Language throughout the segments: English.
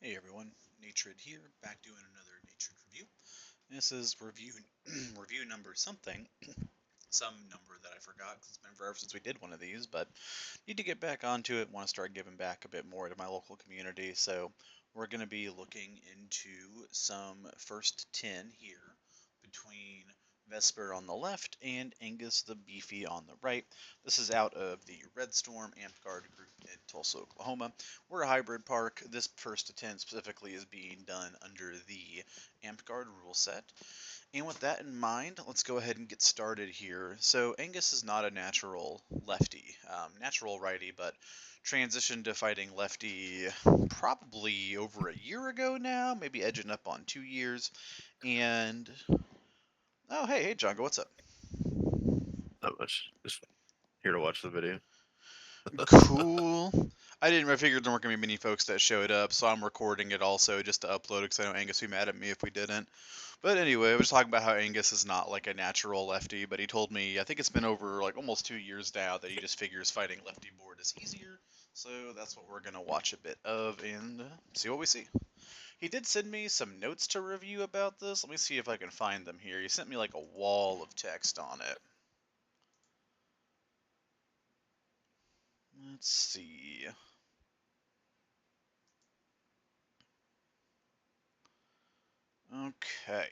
Hey everyone, Natred here, back doing another Natred review. This is review review number something, some number that I forgot because it's been forever since we did one of these, but need to get back onto it. Want to start giving back a bit more to my local community, so we're going to be looking into some first 10 here between Vesper on the left and Angus the Beefy on the right. This is out of the Red Storm Amp Guard group in Tulsa, Oklahoma. We're a hybrid park. This first to 10 specifically is being done under the Amp Guard rule set. And with that in mind, let's go ahead and get started here. So Angus is not a natural lefty, natural righty, but transitioned to fighting lefty probably over a year ago now, maybe edging up on 2 years. And oh, hey, Django, what's up? Not much. Just here to watch the video. Cool. I figured there weren't gonna be many folks that showed up, so I'm recording it also just to upload it because I know Angus would be mad at me if we didn't. But anyway, I was talking about how Angus is not like a natural lefty, but he told me I think it's been over like almost 2 years now that he just figures fighting lefty board is easier. So that's what we're gonna watch a bit of and see what we see. He did send me some notes to review about this. Let me see if I can find them here. He sent me like a wall of text on it. Let's see. Okay.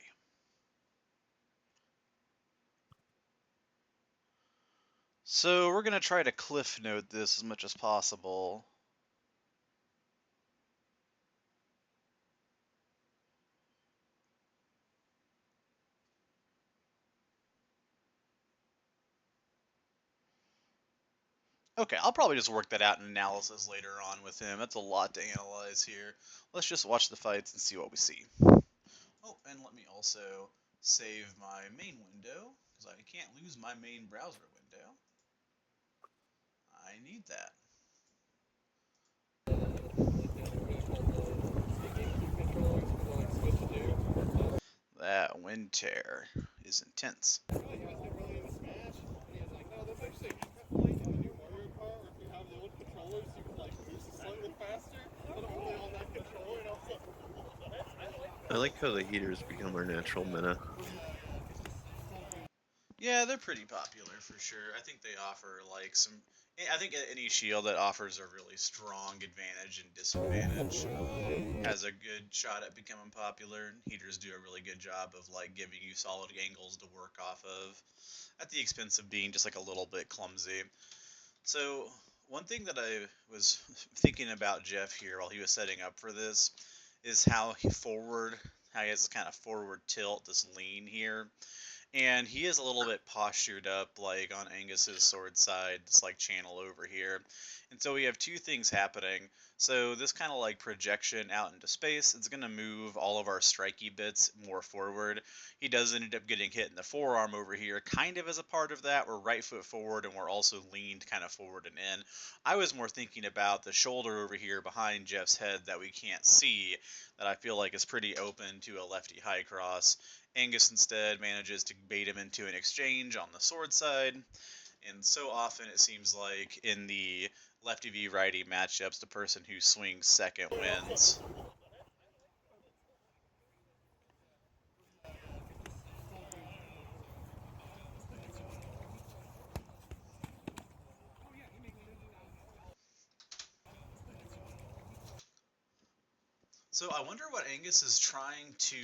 So we're going to try to cliff note this as much as possible. Okay, I'll probably just work that out in analysis later on with him. That's a lot to analyze here. Let's just watch the fights and see what we see. Oh, and let me also save my main window, because I can't lose my main browser window. I need that. That wind tear is intense. I like how the heaters become our natural meta. Yeah, they're pretty popular for sure. I think they offer like some. I think any shield that offers a really strong advantage and disadvantage has a good shot at becoming popular. Heaters do a really good job of like giving you solid angles to work off of, at the expense of being just like a little bit clumsy. So one thing that I was thinking about Jeff here while he was setting up for this is how how he has this kind of forward tilt, this lean here. And he is a little bit postured up, like on Angus's sword side, this like channel over here. And so we have two things happening. So this kind of like projection out into space, it's going to move all of our strikey bits more forward. He does end up getting hit in the forearm over here, kind of as a part of that. We're right foot forward and we're also leaned kind of forward and in. I was more thinking about the shoulder over here behind Jeff's head that we can't see, that I feel like is pretty open to a lefty high cross. Angus instead manages to bait him into an exchange on the sword side, and so often it seems like in the lefty v righty matchups, the person who swings second wins. So I wonder what Angus is trying to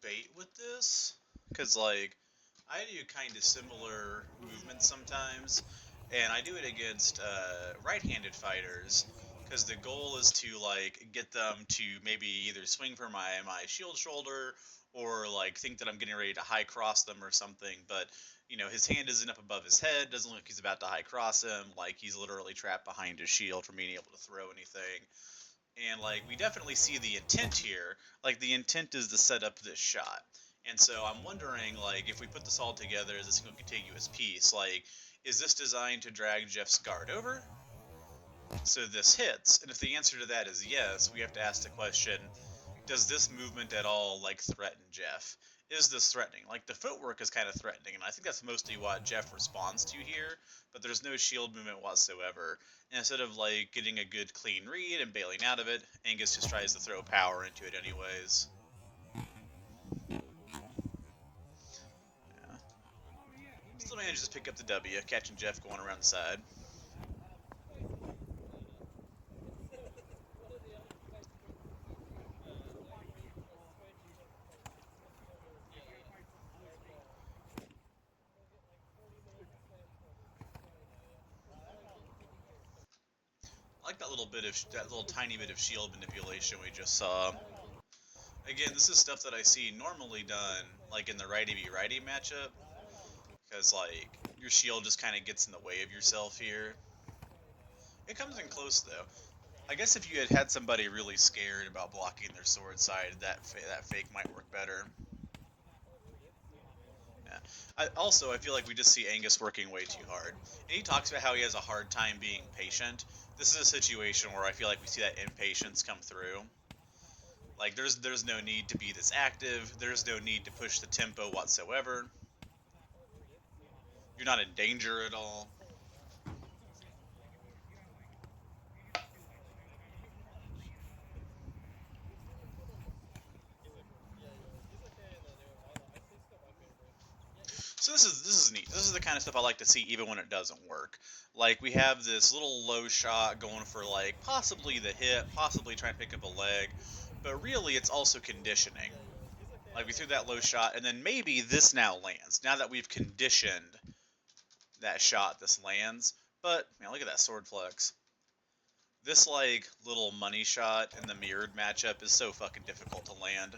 bait with this, because like I do kind of similar movements sometimes, and I do it against right-handed fighters, because the goal is to like get them to maybe either swing for my shield shoulder or like think that I'm getting ready to high cross them or something. But his hand isn't up above his head, doesn't look like he's about to high cross him, like he's literally trapped behind his shield from being able to throw anything. And like we definitely see the intent here. Like the intent is to set up this shot. And so I'm wondering, like, if we put this all together as a single contiguous piece, like, is this designed to drag Jeff's guard over? So this hits, and if the answer to that is yes, we have to ask the question, does this movement at all, like, threaten Jeff? is this threatening? Like, the footwork is kind of threatening, and I think that's mostly what Jeff responds to here, but there's no shield movement whatsoever. And instead of, like, getting a good clean read and bailing out of it, Angus just tries to throw power into it anyways. Yeah. Still manages to pick up the W, catching Jeff going around the side. I like that little tiny bit of shield manipulation we just saw. Again, this is stuff that I see normally done, like in the righty v righty matchup, because like your shield just kind of gets in the way of yourself here. It comes in close though. I guess if you had somebody really scared about blocking their sword side, that fake might work better. Yeah. I feel like we just see Angus working way too hard. And he talks about how he has a hard time being patient. This is a situation where I feel like we see that impatience come through. Like, there's no need to be this active. There's no need to push the tempo whatsoever. You're not in danger at all. So this is neat. This is the kind of stuff I like to see even when it doesn't work. Like, we have this little low shot going for, like, possibly the hit, possibly trying to pick up a leg, but really it's also conditioning. Like, we threw that low shot, and then maybe this now lands. Now that we've conditioned that shot, this lands. But, man, look at that sword flex. This, like, little money shot in the mirrored matchup is so fucking difficult to land.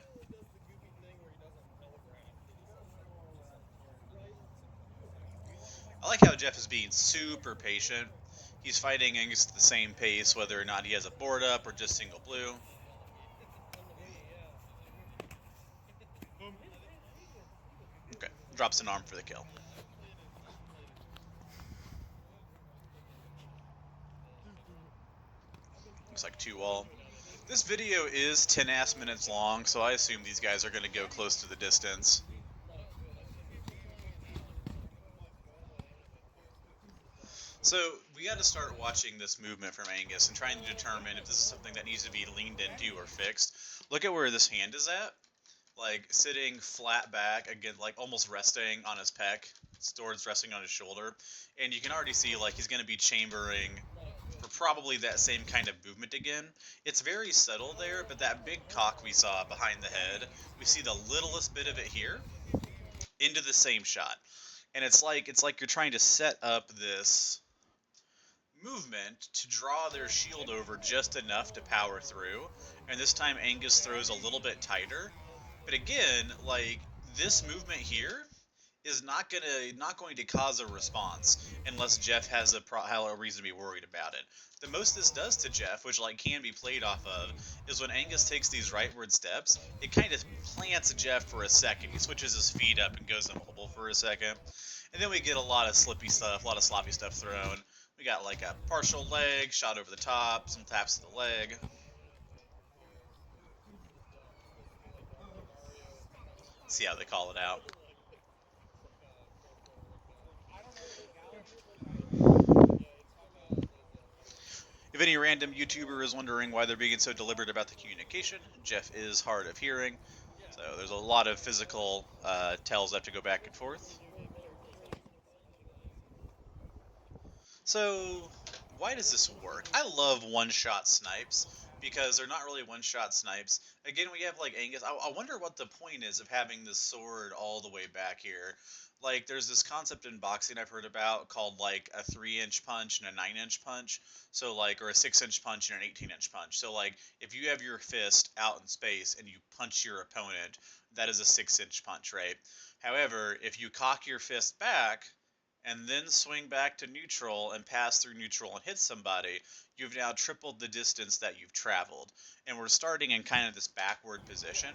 I like how Jeff is being super patient. He's fighting Angus at the same pace, whether or not he has a board up or just single blue. Okay, drops an arm for the kill. Looks like 2-all. This video is 10 ass minutes long, so I assume these guys are going to go close to the distance. So we got to start watching this movement from Angus and trying to determine if this is something that needs to be leaned into or fixed. Look at where this hand is at. Like, sitting flat back, again, like, almost resting on his pec. Sword's resting on his shoulder. And you can already see, like, he's going to be chambering for probably that same kind of movement again. It's very subtle there, but that big cock we saw behind the head, we see the littlest bit of it here into the same shot. And it's like you're trying to set up this movement to draw their shield over just enough to power through. And this time Angus throws a little bit tighter. But again, like, this movement here is not going to cause a response unless Jeff has a reason to be worried about it. The most this does to Jeff, which like can be played off of, is when Angus takes these rightward steps, it kind of plants Jeff for a second. He switches his feet up and goes immobile for a second. And then we get a lot of sloppy stuff thrown. We got like a partial leg, shot over the top, some taps to the leg. See how they call it out. If any random YouTuber is wondering why they're being so deliberate about the communication, Jeff is hard of hearing. So there's a lot of physical tells that have to go back and forth. So why does this work? I love one-shot snipes because they're not really one-shot snipes. Again, we have like Angus. I wonder what the point is of having this sword all the way back here. Like, there's this concept in boxing I've heard about called like a 3-inch punch and a 9-inch punch. So like, or a 6-inch punch and an 18-inch punch. So like, if you have your fist out in space and you punch your opponent, that is a 6-inch punch, right? However, if you cock your fist back and then swing back to neutral and pass through neutral and hit somebody, you've now tripled the distance that you've traveled. And we're starting in kind of this backward position.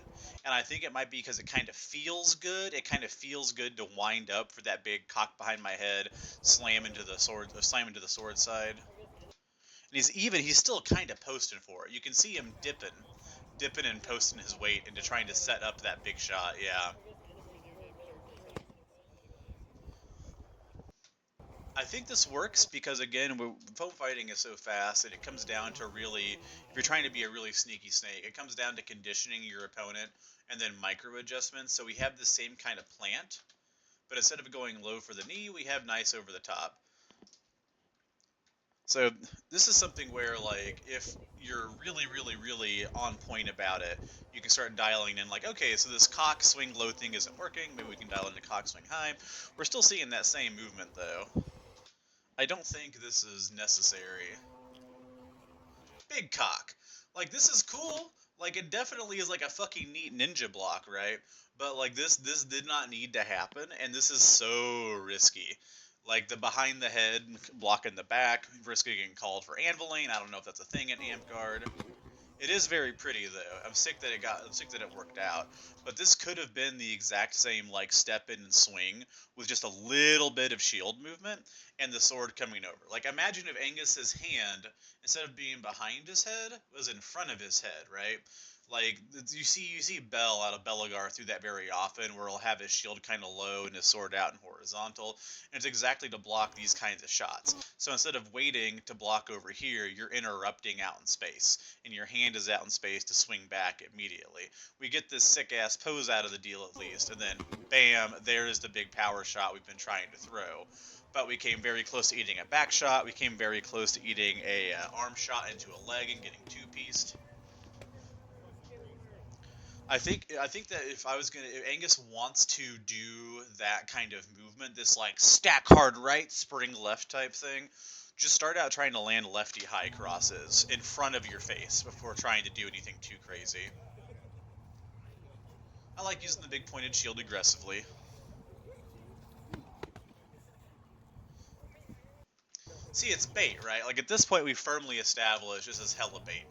And I think it might be because it kind of feels good. It kind of feels good to wind up for that big cock behind my head, slam into the sword side. And he's still kind of posting for it. You can see him dipping and posting his weight into trying to set up that big shot. Yeah. I think this works because again, foam fighting is so fast that it comes down to really, if you're trying to be a really sneaky snake, it comes down to conditioning your opponent and then micro adjustments. So we have the same kind of plant, but instead of going low for the knee, we have nice over the top. So this is something where, like, if you're really on point about it, you can start dialing in, like, okay, so this cock swing low thing isn't working, maybe we can dial into cock swing high. We're still seeing that same movement, though. I don't think this is necessary. Big cock. Like, this is cool. Like, it definitely is like a fucking neat ninja block, right? But like this did not need to happen, and this is so risky. Like the behind the head block in the back, risky getting called for anviling. I don't know if that's a thing in Amp Guard. It is very pretty though. I'm sick that it worked out. But this could have been the exact same like step in and swing with just a little bit of shield movement and the sword coming over. Like imagine if Angus's hand, instead of being behind his head, was in front of his head, right? Like you see Bell out of Belagar through that very often, where he'll have his shield kind of low and his sword out and horizontal, and it's exactly to block these kinds of shots. So instead of waiting to block over here, you're interrupting out in space, and your hand is out in space to swing back immediately. We get this sick ass pose out of the deal at least, and then bam, there is the big power shot we've been trying to throw. But we came very close to eating a back shot. We came very close to eating a arm shot into a leg and getting two-pieced. I think that if Angus wants to do that kind of movement, this like stack hard right, spring left type thing, just start out trying to land lefty high crosses in front of your face before trying to do anything too crazy. I like using the big pointed shield aggressively. See, it's bait, right? Like at this point, we firmly established this is hella bait.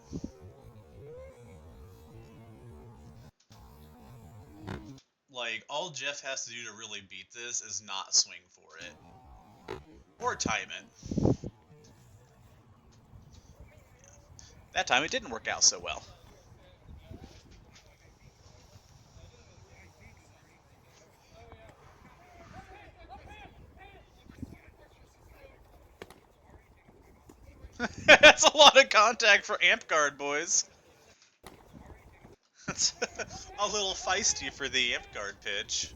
Like all Jeff has to do to really beat this is not swing for it or time it. That time it didn't work out so well. That's a lot of contact for Amp Guard, boys. That's a little feisty for the Amp Guard pitch.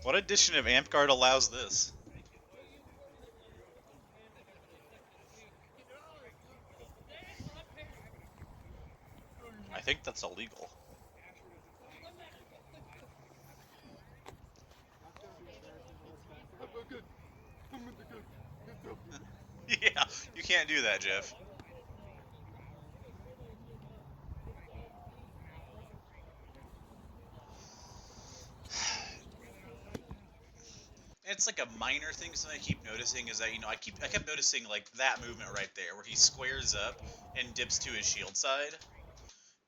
What edition of Amp Guard allows this? I think that's illegal. Yeah, you can't do that, Jeff. It's like a minor thing. Something I keep noticing is that I kept noticing like that movement right there where he squares up and dips to his shield side,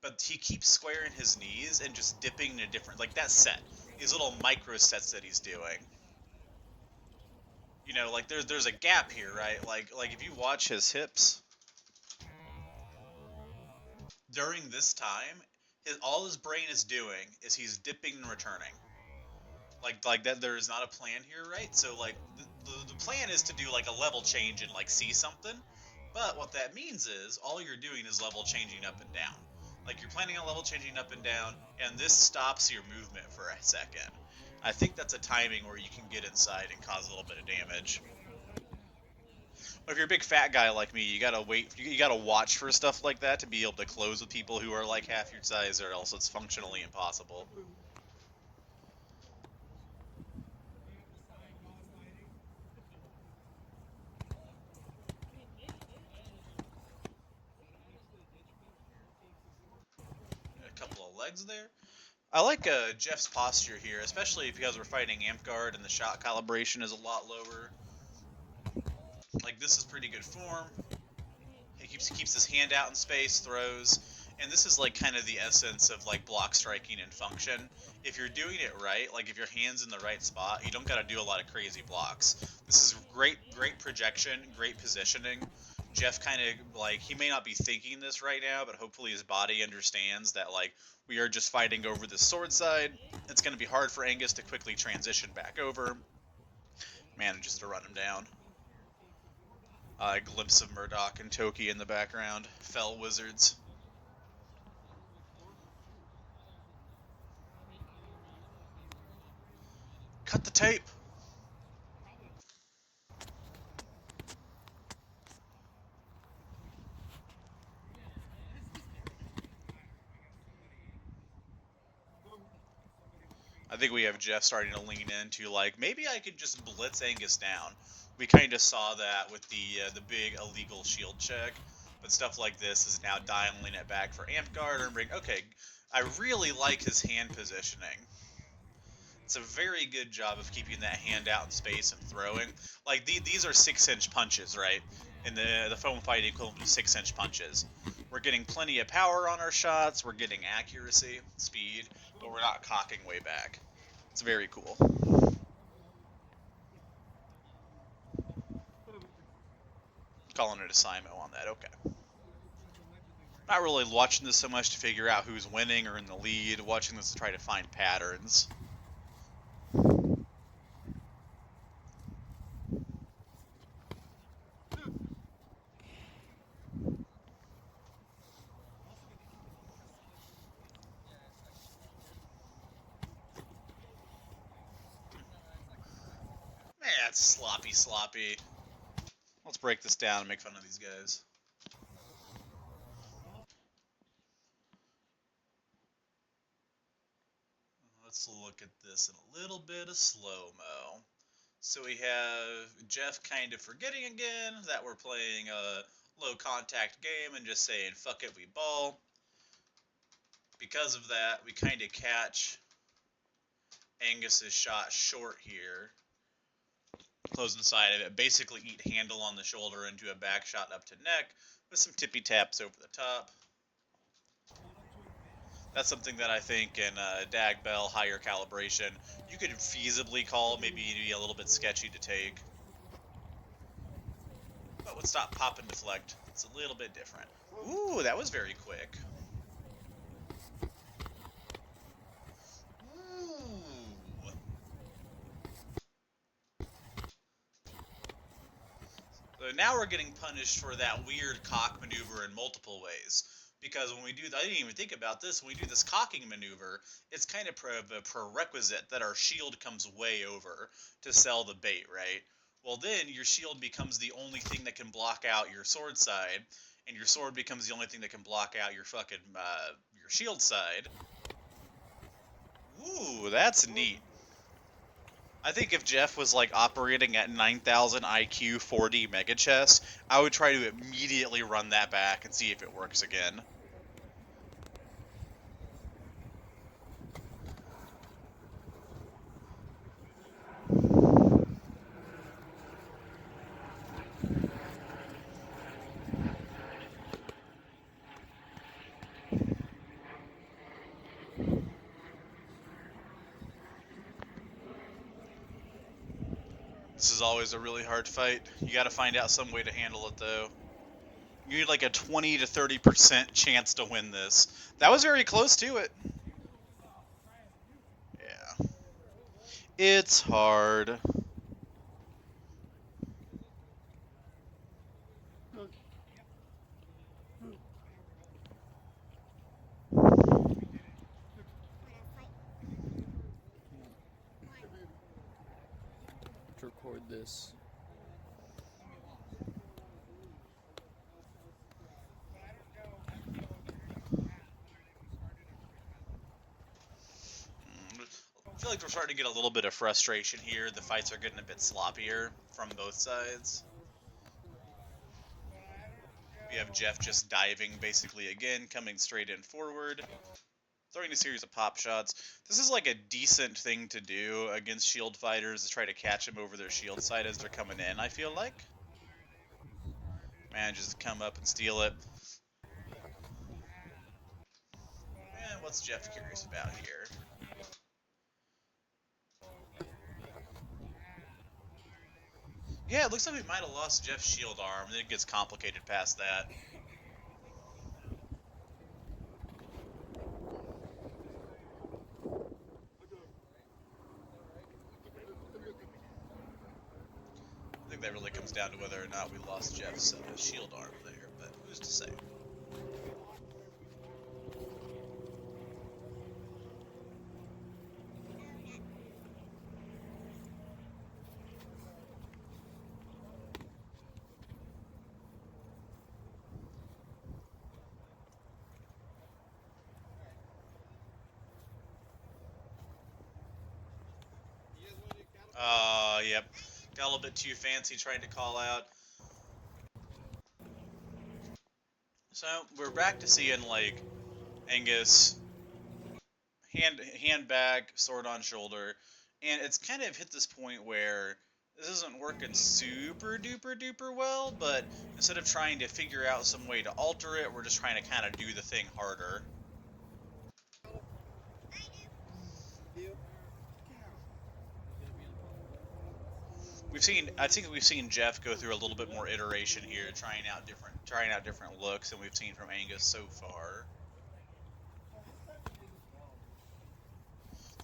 but he keeps squaring his knees and just dipping in a different like that set. These little micro sets that he's doing. Like there's a gap here, right? Like if you watch his hips during this time, all his brain is doing is he's dipping and returning. Like that there is not a plan here, right? So like the plan is to do like a level change and like see something, but what that means is all you're doing is level changing up and down. Like you're planning on level changing up and down, and this stops your movement for a second. I think that's a timing where you can get inside and cause a little bit of damage. But if you're a big fat guy like me, you gotta wait. You gotta watch for stuff like that to be able to close with people who are like half your size, or else it's functionally impossible. A couple of legs there. I like Jeff's posture here, especially because we're fighting Amp Guard and the shot calibration is a lot lower. Like this is pretty good form. He keeps his hand out in space, throws, and this is like kind of the essence of like block striking and function. If you're doing it right, like if your hand's in the right spot, you don't got to do a lot of crazy blocks. This is great projection, great positioning. Jeff kind of, like, he may not be thinking this right now, but hopefully his body understands that, like, we are just fighting over the sword side. It's going to be hard for Angus to quickly transition back over. Manages to run him down. A glimpse of Murdoch and Toki in the background. Fell wizards. Cut the tape! I think we have Jeff starting to lean into, like, maybe I could just blitz Angus down. We kind of saw that with the big illegal shield check, but stuff like this is now dialing it back for Amp Guard and bring. Okay, I really like his hand positioning. It's a very good job of keeping that hand out in space and throwing. Like, these are 6-inch punches, right? In the foam fight equivalent of 6-inch punches. We're getting plenty of power on our shots, we're getting accuracy, speed, but we're not cocking way back. It's very cool. Calling it a Simo on that, okay. Not really watching this so much to figure out who's winning or in the lead, watching this to try to find patterns. Man, it's sloppy. Let's break this down and make fun of these guys. Let's look at this in a little bit of slow-mo. So we have Jeff kind of forgetting again that we're playing a low-contact game and just saying, fuck it, we ball. Because of that, we kind of catch Angus's shot short here. Close inside of it, basically eat handle on the shoulder into a back shot up to neck with some tippy taps over the top. That's something that I think in Dag Bell, higher calibration, you could feasibly call maybe a little bit sketchy to take. But with stop, pop, and deflect, it's a little bit different. Ooh, that was very quick. Ooh. So now we're getting punished for that weird cock maneuver in multiple ways. Because when we do, I didn't even think about this, when we do this cocking maneuver, it's kind of a prerequisite that our shield comes way over to sell the bait, right? Well, then your shield becomes the only thing that can block out your sword side, and your sword becomes the only thing that can block out your fucking, your shield side. Ooh, that's neat. I think if Jeff was, like, operating at 9,000 IQ 4D Mega Chess, I would try to immediately run that back and see if it works again. This is always a really hard fight. You gotta find out some way to handle it, though. You need like a 20 to 30% chance to win this. That was very close to it. Yeah. It's hard. To record this. I feel like we're starting to get a little bit of frustration here. The fights are getting a bit sloppier from both sides. We have Jeff just diving basically again, coming straight in forward, throwing a series of pop shots. This is like a decent thing to do against shield fighters, to try to catch them over their shield side as they're coming in, I feel like. Manages to come up and steal it. And what's Jeff curious about here? Yeah, it looks like we might have lost Jeff's shield arm, and it gets complicated past that. I think that really comes down to whether or not we lost Jeff's shield arm there, but who's to say? Yep. Got a little bit too fancy trying to call out. So, we're back to seeing, like, Angus, hand back, sword on shoulder, and it's kind of hit this point where this isn't working super duper duper well, but instead of trying to figure out some way to alter it, we're just trying to kind of do the thing harder. I think we've seen Jeff go through a little bit more iteration here, trying out different looks than we've seen from Angus so far.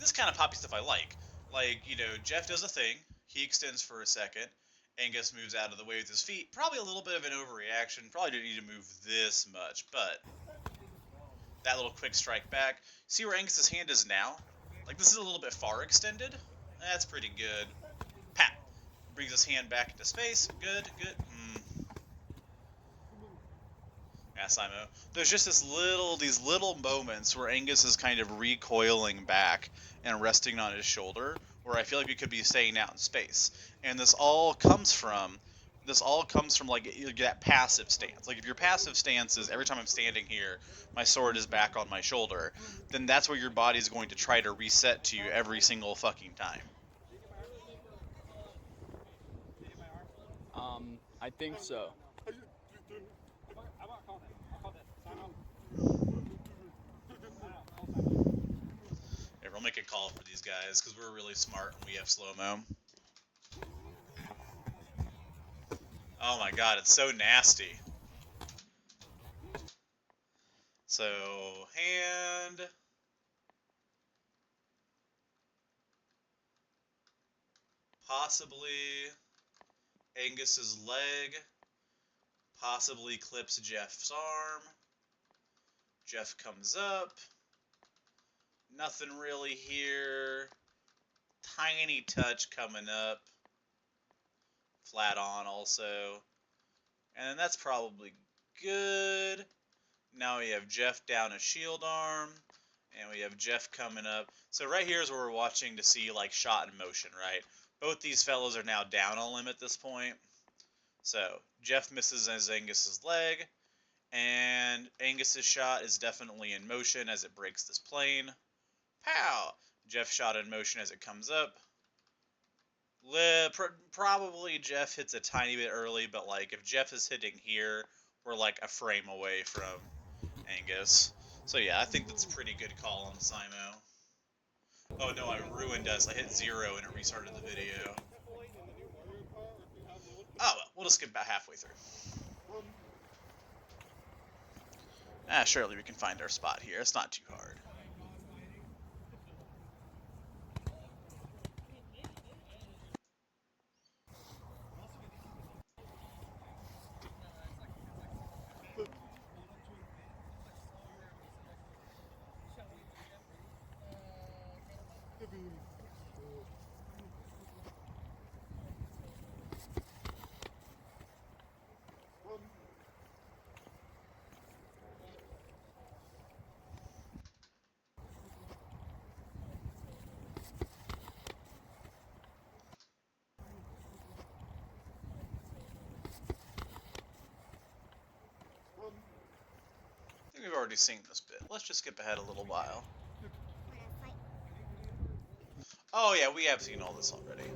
This kind of poppy stuff I like. Like, you know, Jeff does a thing, he extends for a second, Angus moves out of the way with his feet. Probably a little bit of an overreaction, probably didn't need to move this much, but that little quick strike back. See where Angus's hand is now? Like, this is a little bit far extended. That's pretty good. Pat. Brings his hand back into space. Good, good. Yeah, Simo. There's just these little moments where Angus is kind of recoiling back and resting on his shoulder, where I feel like we could be staying out in space. And this all comes from like that passive stance. Like if your passive stance is every time I'm standing here, my sword is back on my shoulder, then that's where your body's going to try to reset to you every single fucking time. I think so. We'll make a call for these guys because we're really smart and we have slow-mo. Oh my god, it's so nasty. So, hand. Possibly Angus's leg. Possibly clips Jeff's arm. Jeff comes up. Nothing really here. Tiny touch coming up. Flat on also. And then that's probably good. Now we have Jeff down a shield arm. And we have Jeff coming up. So right here is where we're watching to see like shot in motion, right? Both these fellows are now down a limb at this point. So Jeff misses as Angus's leg. And Angus's shot is definitely in motion as it breaks this plane. Pow! Jeff shot in motion as it comes up. Probably Jeff hits a tiny bit early, but like if Jeff is hitting here, we're like a frame away from Angus. So yeah, I think that's a pretty good call on Simo. Oh no, I ruined us. I hit 0 and it restarted the video. Oh well, we'll just skip about halfway through. Surely we can find our spot here. It's not too hard. I think we've already seen this bit. Let's just skip ahead a little while. Oh yeah, we have seen all this already.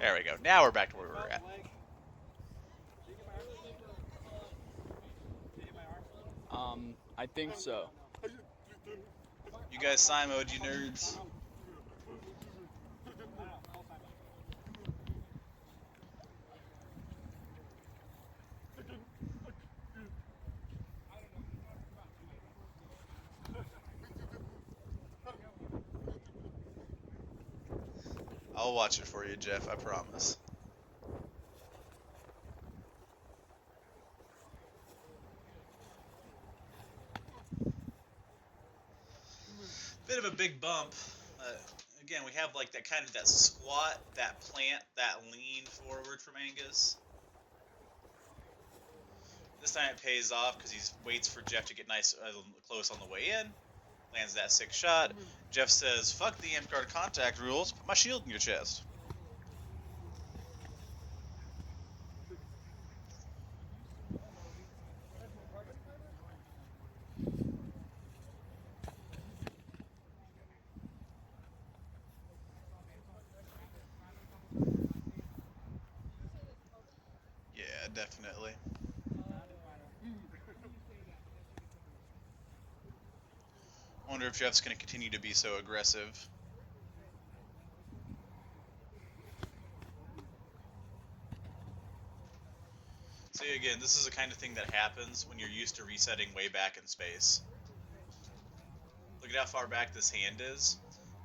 There we go. Now we're back to where we were at. I think so. You guys Simoed, you nerds. I'll watch it for you, Jeff, I promise. Bit of a big bump. Again, we have like that kind of that squat, that plant, that lean forward from Angus. This time it pays off because he waits for Jeff to get nice close on the way in. Lands that 6 shot. Jeff says, fuck the amp guard contact rules, put my shield in your chest. Yeah, definitely. I wonder if Jeff's going to continue to be so aggressive. See, again, this is the kind of thing that happens when you're used to resetting way back in space. Look at how far back this hand is.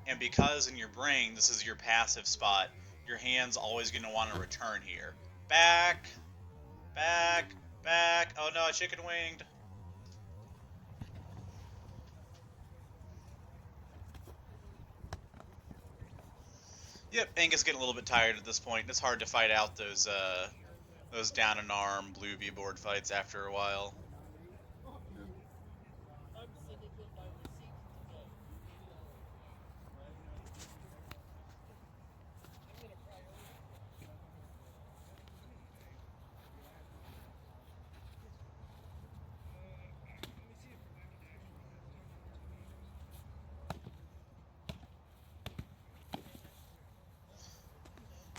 And because in your brain, this is your passive spot, your hand's always going to want to return here. Back, back, back. Oh no, chicken winged. Yep, Angus getting a little bit tired at this point. It's hard to fight out those down and arm blue V board fights after a while.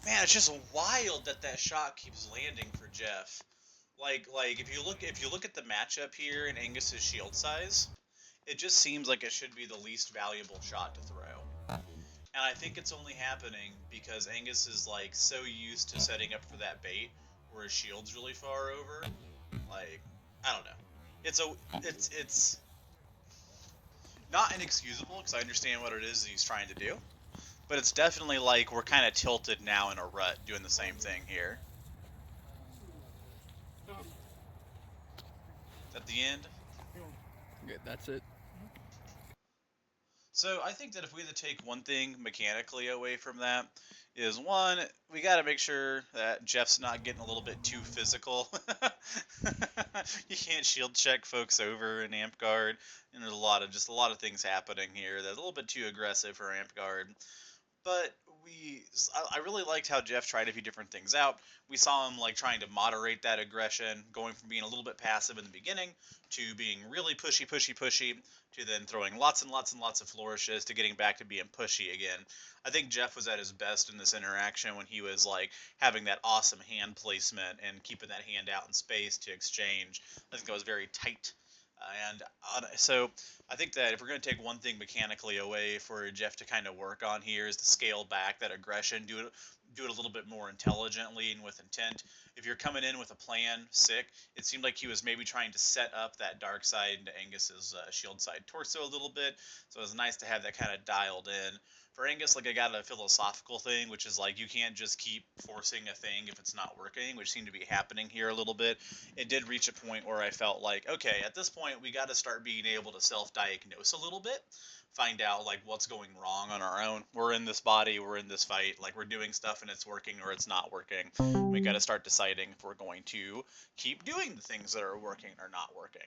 Man, it's just wild that that shot keeps landing for Jeff. Like if you look at the matchup here in Angus's shield size, it just seems like it should be the least valuable shot to throw. And I think it's only happening because Angus is like so used to setting up for that bait where his shield's really far over. Like, I don't know. It's not inexcusable because I understand what it is that he's trying to do. But it's definitely like we're kind of tilted now in a rut doing the same thing here. At the end. Okay, that's it. So I think that if we had to take one thing mechanically away from that, is one, we got to make sure that Jeff's not getting a little bit too physical. You can't shield check folks over in Amp Guard, and there's a lot of things happening here that's a little bit too aggressive for Amp Guard. But I really liked how Jeff tried a few different things out. We saw him like trying to moderate that aggression, going from being a little bit passive in the beginning to being really pushy, to then throwing lots and lots and lots of flourishes to getting back to being pushy again. I think Jeff was at his best in this interaction when he was like having that awesome hand placement and keeping that hand out in space to exchange. I think that was very tight. So I think that if we're going to take one thing mechanically away for Jeff to kind of work on here is to scale back that aggression, do it a little bit more intelligently and with intent. If you're coming in with a plan, sick. It seemed like he was maybe trying to set up that dark side into Angus's shield side torso a little bit. So it was nice to have that kind of dialed in. For Angus, like I got a philosophical thing, which is like you can't just keep forcing a thing if it's not working, which seemed to be happening here a little bit. It did reach a point where I felt like, okay, at this point we got to start being able to self-diagnose a little bit, find out like what's going wrong on our own. We're in this body, we're in this fight, like we're doing stuff and it's working or it's not working. We got to start deciding if we're going to keep doing the things that are working or not working.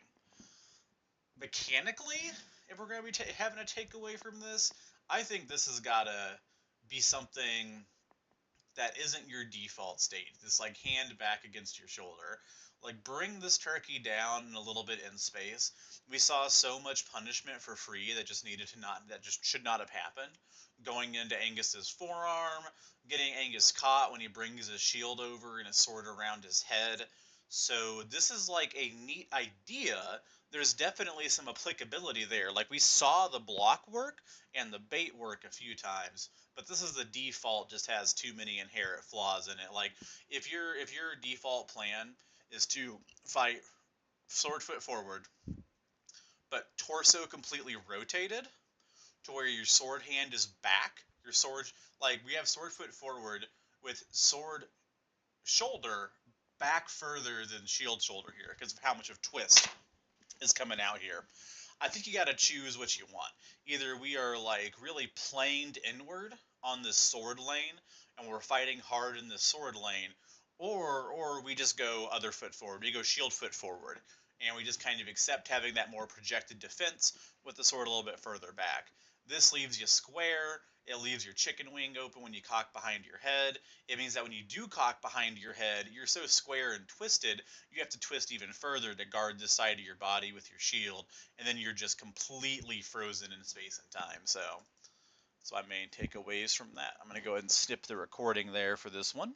Mechanically, if we're going to be having a takeaway from this, I think this has got to be something that isn't your default state. This like hand back against your shoulder. Like bring this turkey down a little bit in space. We saw so much punishment for free that just should not have happened. Going into Angus's forearm, getting Angus caught when he brings his shield over and his sword around his head. So this is like a neat idea. There's definitely some applicability there. Like we saw the block work and the bait work a few times, but this is the default, just has too many inherent flaws in it. Like if your default plan is to fight sword foot forward, but torso completely rotated to where your sword hand is back, your sword, like we have sword foot forward with sword shoulder back further than shield shoulder here because of how much of twist is coming out here. I think you got to choose what you want. Either we are like really planed inward on this sword lane and we're fighting hard in this sword lane, or we just go other foot forward. We go shield foot forward and we just kind of accept having that more projected defense with the sword a little bit further back. This leaves you square. It leaves your chicken wing open when you cock behind your head. It means that when you do cock behind your head, you're so square and twisted, you have to twist even further to guard this side of your body with your shield, and then you're just completely frozen in space and time. So that's my main takeaways from that. I'm going to go ahead and snip the recording there for this one.